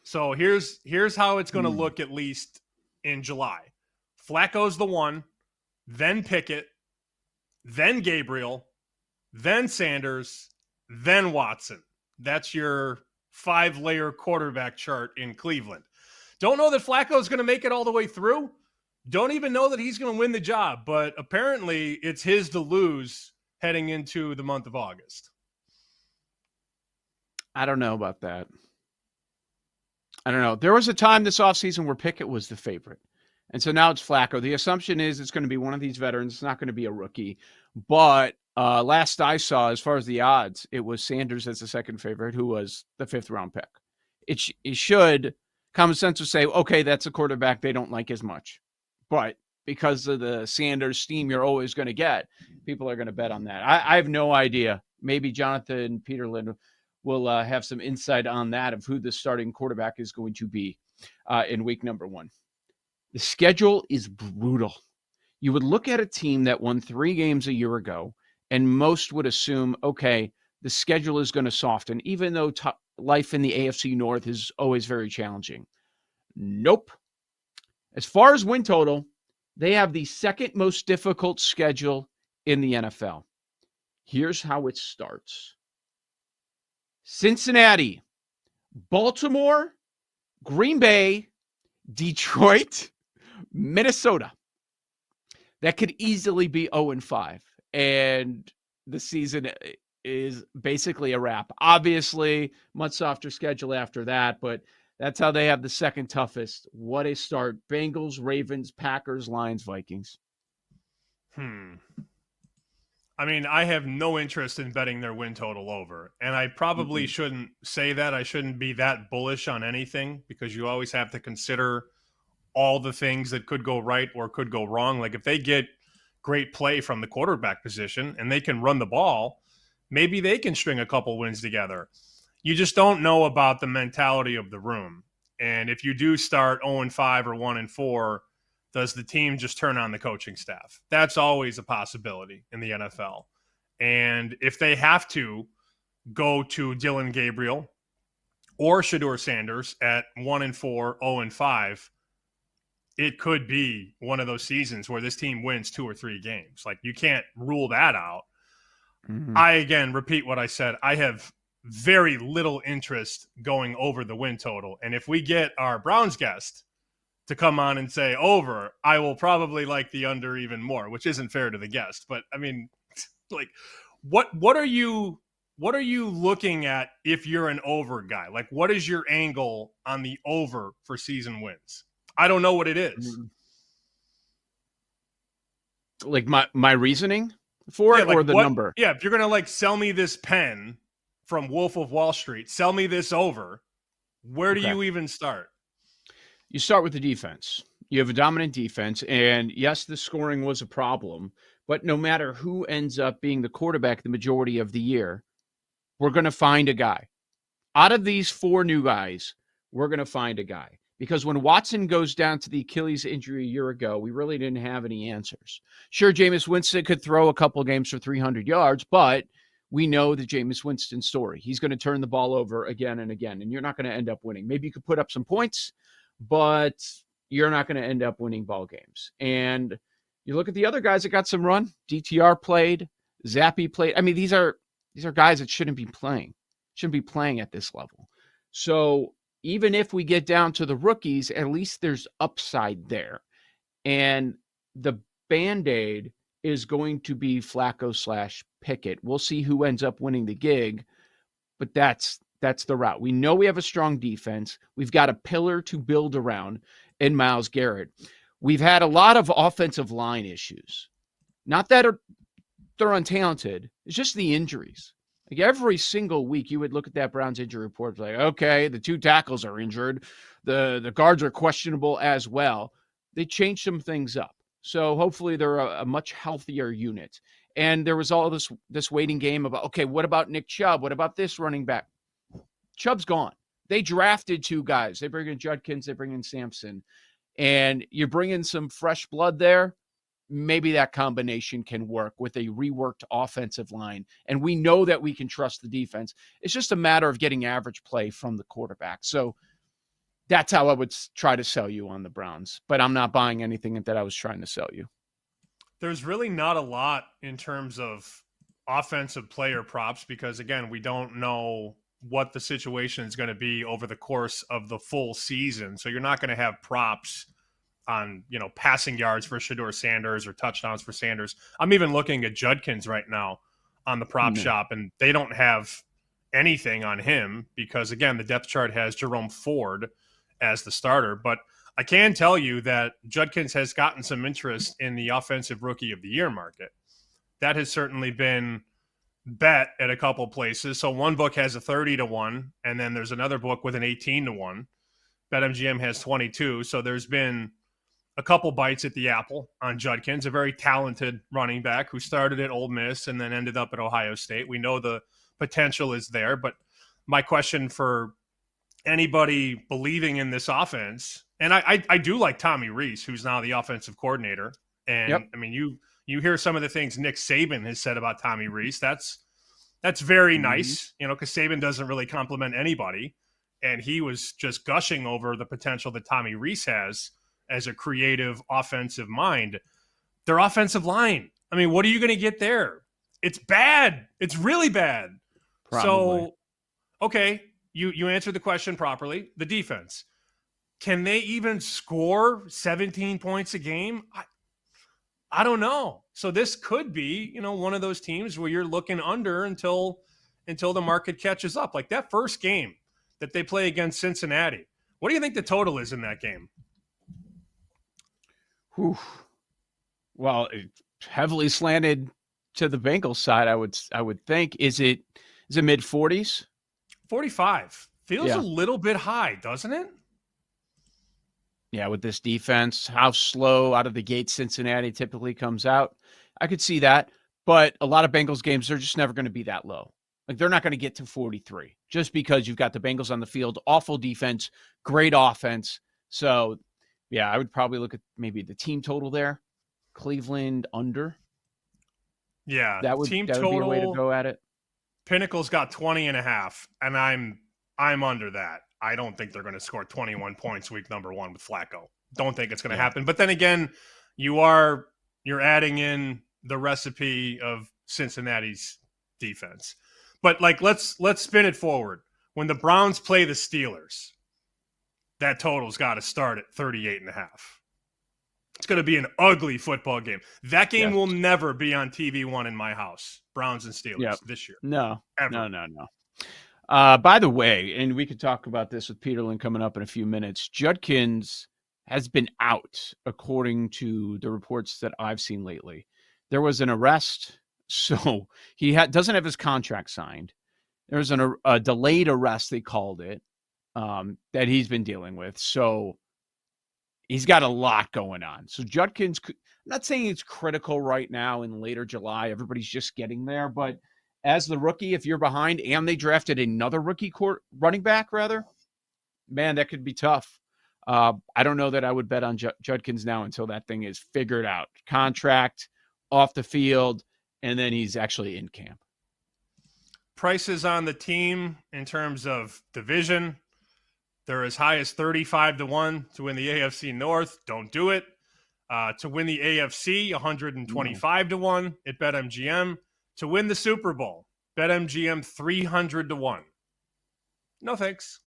So here's how it's going to look, at least in July. Flacco's the one, then Pickett, then Gabriel, then Sanders, then Watson. That's your 5-layer quarterback chart in Cleveland. Don't know that Flacco's going to make it all the way through. Don't even know that he's going to win the job, but apparently it's his to lose heading into the month of August. I don't know about that. I don't know. There was a time this offseason where Pickett was the favorite. And so now it's Flacco. The assumption is it's going to be one of these veterans. It's not going to be a rookie. But last I saw, as far as the odds, it was Sanders as the second favorite, who was the 5th-round pick. It should, common sense would say, okay, that's a quarterback they don't like as much. But because of the Sanders steam you're always going to get, people are going to bet on that. I have no idea. Maybe Jonathan Peterlin will have some insight on that of who the starting quarterback is going to be in week number 1. The schedule is brutal. You would look at a team that won 3 games a year ago, and most would assume, okay, the schedule is going to soften, even though life in the AFC North is always very challenging. Nope. As far as win total, they have the second most difficult schedule in the NFL. Here's how it starts. Cincinnati, Baltimore, Green Bay, Detroit, Minnesota. That could easily be 0-5. And the season is basically a wrap. Obviously, much softer schedule after that, but that's how they have the second toughest. What a start. Bengals, Ravens, Packers, Lions, Vikings. I mean, I have no interest in betting their win total over. And I probably shouldn't say that. I shouldn't be that bullish on anything, because you always have to consider all the things that could go right or could go wrong. Like if they get great play from the quarterback position and they can run the ball, maybe they can string a couple wins together. You just don't know about the mentality of the room. And if you do start 0-5 or 1-4, does the team just turn on the coaching staff? That's always a possibility in the NFL. And if they have to go to Dylan Gabriel or Shedeur Sanders at 1-4, 0-5, it could be one of those seasons where this team wins 2 or 3 games. Like, you can't rule that out. I, again, repeat what I said. I have very little interest going over the win total. And if we get our Browns guest to come on and say over, I will probably like the under even more, which isn't fair to the guest. But I mean, like, what are you looking at if you're an over guy? Like, what is your angle on the over for season wins? I don't know what it is. Like my reasoning for it, like, or the number? Yeah, if you're going to like sell me this pen from Wolf of Wall Street, sell me this over, where do you even start? You start with the defense. You have a dominant defense, and yes, the scoring was a problem, but no matter who ends up being the quarterback the majority of the year, we're going to find a guy. Out of these 4 new guys, we're going to find a guy. Because when Watson goes down to the Achilles injury a year ago, we really didn't have any answers. Sure, Jameis Winston could throw a couple of games for 300 yards, but we know the Jameis Winston story. He's going to turn the ball over again and again, and you're not going to end up winning. Maybe you could put up some points, but you're not going to end up winning ball games. And you look at the other guys that got some run. DTR played, Zappy played. I mean, these are guys that shouldn't be playing at this level. So even if we get down to the rookies, at least there's upside there. And the Band-Aid is going to be Flacco/Pickett. We'll see who ends up winning the gig, but that's the route. We know we have a strong defense. We've got a pillar to build around in Myles Garrett. We've had a lot of offensive line issues. Not that they're untalented. It's just the injuries. Like every single week, you would look at that Browns injury report, like, okay, the 2 tackles are injured. The guards are questionable as well. They changed some things up. So hopefully they're a much healthier unit. And there was all this waiting game about, okay, what about Nick Chubb? What about this running back? Chubb's gone. They drafted 2 guys. They bring in Judkins. They bring in Sampson. And you bring in some fresh blood there. Maybe that combination can work with a reworked offensive line. And we know that we can trust the defense. It's just a matter of getting average play from the quarterback. So That's how I would try to sell you on the Browns, but I'm not buying anything that I was trying to sell you. There's really not a lot in terms of offensive player props because, again, we don't know what the situation is going to be over the course of the full season. So you're not going to have props on, passing yards for Shedeur Sanders or touchdowns for Sanders. I'm even looking at Judkins right now on the prop shop, and they don't have anything on him because, again, the depth chart has Jerome Ford as the starter. But I can tell you that Judkins has gotten some interest in the offensive rookie of the year market. That has certainly been bet at a couple places. So one book has a 30-1, and then there's another book with an 18-1. BetMGM has 22. So there's been a couple bites at the apple on Judkins, a very talented running back who started at Ole Miss and then ended up at Ohio State. We know the potential is there, but my question for anybody believing in this offense, and I do like Tommy Rees, who's now the offensive coordinator. And Yep. I mean, you hear some of the things Nick Saban has said about Tommy Rees. That's very nice, because Saban doesn't really compliment anybody. And he was just gushing over the potential that Tommy Rees has as a creative offensive mind. Their offensive line, I mean, what are you going to get there? It's bad. It's really bad. Probably. So, okay, you answered the question properly. The defense, can they even score 17 points a game? I don't know. So this could be, one of those teams where you're looking under until the market catches up. Like that first game that they play against Cincinnati. What do you think the total is in that game? Whew. Well, it's heavily slanted to the Bengals side. I would think. Is it mid 40s? 45. Feels a little bit high, doesn't it? Yeah, with this defense, how slow out of the gate Cincinnati typically comes out. I could see that. But a lot of Bengals games, they're just never going to be that low. Like they're not going to get to 43 just because you've got the Bengals on the field, awful defense, great offense. So, yeah, I would probably look at maybe the team total there. Cleveland under. Yeah, That would team be total. a way to go at it. Pinnacle's got 20.5, and I'm under that. I don't think they're going to score 21 points week number 1 with Flacco. Don't think it's going to happen. But then again, you're adding in the recipe of Cincinnati's defense. But like let's spin it forward. When the Browns play the Steelers, that total's got to start at 38.5. It's going to be an ugly football game. That game will never be on TV1 in my house. Browns and Steelers this year. No, ever. No. By the way, and we could talk about this with Peterlin coming up in a few minutes, Judkins has been out, according to the reports that I've seen lately. There was an arrest, so he doesn't have his contract signed. There's a delayed arrest, they called it, that he's been dealing with. So he's got a lot going on. So Judkins, I'm not saying it's critical right now in later July. Everybody's just getting there, but as the rookie, if you're behind and they drafted another rookie running back, man, that could be tough. I don't know that I would bet on Judkins now until that thing is figured out. Contract, off the field, and then he's actually in camp. Prices on the team in terms of division, they're as high as 35-1 to win the AFC North. Don't do it. To win the AFC, 125-1 at BetMGM. To win the Super Bowl, BetMGM 300-1. No thanks.